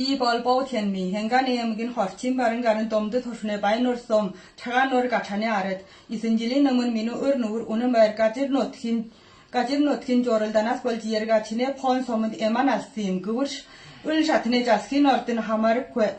이 벌보 텐미 행간에 여긴 허침 바른 가는 돔드 토순에 바이노르 솜 차가 노르 가차네 아렛 이슨질리 넘은 미누 으르누르 오는 말 가질 노트킨 조를 다나스 볼 지열 가치네 폰 솜은 에만 알심 그걸 을 샤트네 자스킨 얼든 하마르 퀘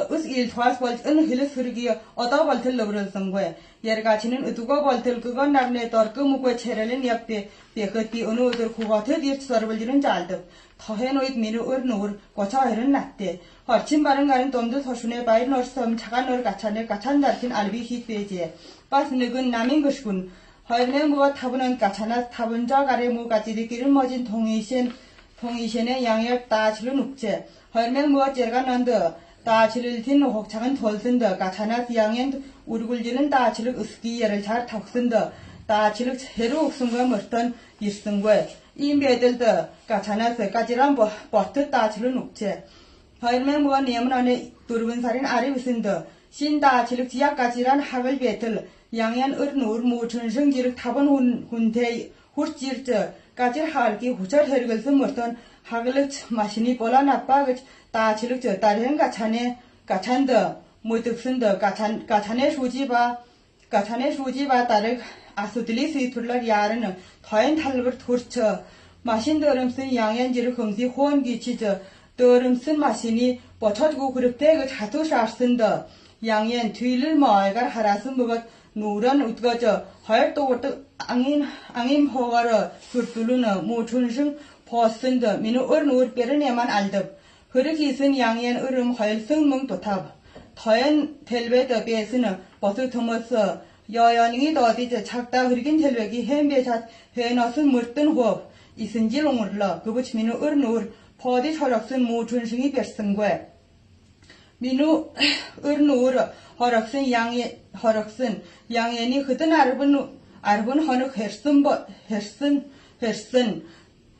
us il thwas bol in hilis hurgi ota boltel lobral sangwe yer gachinin utugo boltel kugon nagne torku mukwe cherelin yakte pekati onu udur khugate dir sarbaljirin jaldı thohen oit minu ur nur kocha herin natte horchin barın garin tomdu thoshune bayir norsam chagan nor gachane gachan darkin albi hit beje bas nigun namin gushgun hoyne muga tabunun gachana tabunja gare mu gachidi kirin mojin 통이신의 양역 따치를 눕제 헐맹 무가 제가 난드 따치를 틴 혹창은 돌쓴다 가차나 디양엔 우르굴지는 따치를 으스기예를 잘 턱쓴다 따치를 해로 옥순과 멋던 일승과 임베들다 가차나서 까지란 버트 따치를 눕제 헐맹 무가 내문 안에 두르분 살인 아래 으쓴다 신 따치를 지약까지란 학을 베틀 양연 을누르 무천성지를 타본 훈대 후르지르 까질 할기 후절 헤르글스 머턴 하글릭 마시니 볼란 아빠그 따치릭 저 따르행 가찬에 가찬더 무득슨더 가찬에 수지바 따르 아수들리 스이툴러 야르는 더엔 탈르버 토르처 마신 더름슨 양연지를 긍지 호언기 치저 더름슨 마시니 버쳐주고 그릇대 그 자투 샤슨더 양연 뒤를 마을갈 하라슨 뭐가 누런 웃거저 헐또부터 앙임 호가러 굴뚫르는 무춘승 버슨더 민우 얼누르 빼르네만 알덕 흐르기슨 양연 으름 헐승 멍도탑 더엔 텔베더 베스는 버스 토머스 여연이 더디저 작다 흐르긴 텔베기 햄베샷 회너슨 물든 호흡 이슨질 옹을러 그부치 민우 얼누르 버디 철학슨 무춘승이 뱃승괴 민우 얼누르 허럭슨 양연이 흐든 아르분 허늑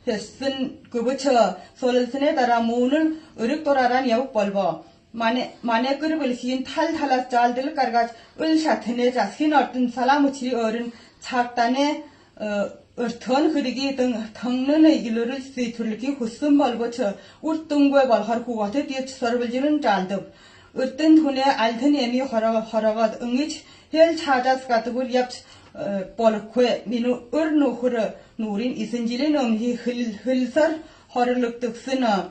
헬슨 그부처 솔슨에 따라 문을 으륵도라란 여국 벌버 만에 끄르블 시인 탈탈라 짤들 깔가 을샤트네 자스킨 얼든 살라무치리 어른 착단에 örtön hırigi tığnını ilgili sıytırlıki hussum balboçı urtungwe balhar kuvvete diye sarbilcirin caldıp. Örtün tune altın emi haragat ıngiç hel çajas katıgur yap bolkwe minu örnu hırı nurin isincilin ömhi hılsar horluktıksını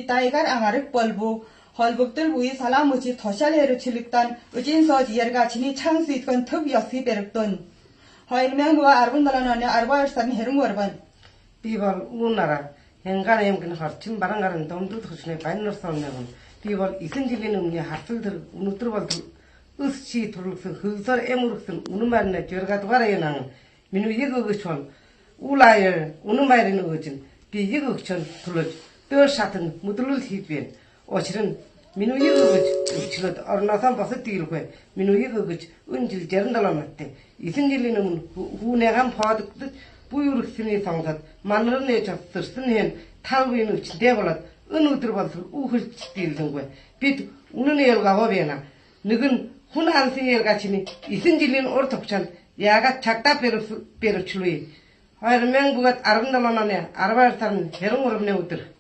taygar angarık bolbu holbuktul buyi salamuçi toşal herüçülükten öcinso diyergaçini çang sıytkın tıp yası berikton. Hayırmen bu arbun dalanane arba ersan herun varban. Bibar unara hengar emkin harçın barangaran domdu tıkışne paynır salmegun. Bibar isincilin umni harçıldır unutur baldır. Isçi turluksun hızar emuruksun unumarına jörgat varayanan. Minu yıgıgıçol ulayır unumayırın ıgıcın. Bir yıgıgıçol turluç. Dör şatın mutulul hitben. Oçırın minu yıgıgıç uçılır arnasan bası değil koy. Minu yıgıgıç unjil jerindalamatte. 이승길리는 후내간 파득듯 부유르스니 상ታት 만르네 졌스는 탈부인의 진대발라 어느 들어봐서 우흘 딜던 거야. 빛 우는 애가 와베나 너근 훈안승엘 같이니 이승길리는 오르톡찬 야가 작다 베르출로이 하여명부가 아름다만하네 아르바르산 해롱으로 내우들